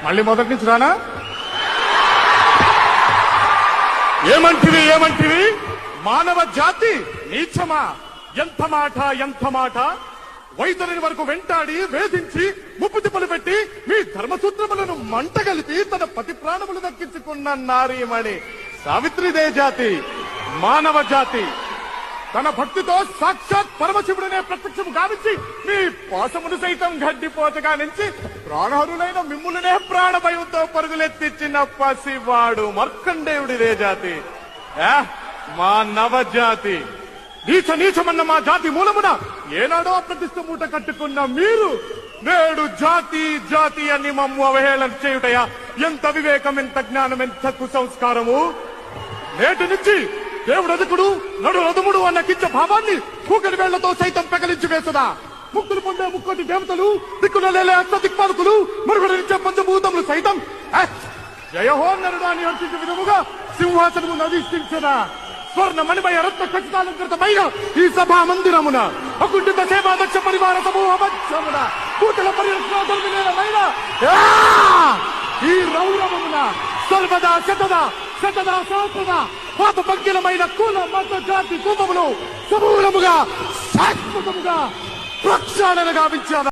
మళ్ళీ మొదటి నుంచి రానా? ఏమంటివి మానవ జాతి నీచమా? ఎంత మాట! వైద్యుని వరకు వెంటాడి వేధించి ముప్పు తిప్పలు పెట్టి మీ ధర్మసూత్రములను మంటగలిపి తన పతి ప్రాణములు దక్కించుకున్న నారీమణి సావిత్రిదే జాతి, మానవ జాతి. తన భక్తితో సాక్షాత్ పరమశివుడనే ప్రత్యక్షము గావించి మీ పాసమును సైతం గడ్డిపోతగా నుంచి ప్రాణహరులైన మిమ్ములనే ప్రాణభయంతో పరుగులెత్తిచ్చిన పసివాడు మార్కండేయుడిదే జాతి, మా నవజాతి. నీచమన్న మా జాతి మూలమున ఏనాడో ప్రతిష్ఠ మూట కట్టుకున్న మీరు నేడు జాతి అని మమ్ము అవహేళన చేయుటయా? ఎంత వివేకం, ఎంత జ్ఞానం, ఎంత కుసంస్కారము! నేటి నుంచి దేవుడు అదుకుడు నడు రథముడు అన్న కించ భావాన్ని కూకటి వేళ్లతో సైతం పెకలించి వేసదా? ముక్తులు పొందే ముక్కోటి దేవతలు, దిక్కులలేలే అష్ట దిక్పాలకులు, మరుగుడించే పంచభూతములు సైతం జయహోన్నరుడు అని హర్షించే విధముగా సింహాసనము నవీష్టించదా? స్వర్ణ మణిమయ రత్న ఖచ్చితాలంకృతమైన ఈ సభా మందిరమున అకుంఠిత సేవాదక్ష పరివార సమూహ మధ్యమున కూతుల పరిరక్షణ ఈ రౌరవమున సర్వదా శతదా సహస్రదా పాప పంకిలమైన కుల మత జాతి కుమములు సమూలముగా శాశ్వతముగా ప్రక్షాళన గావించారు.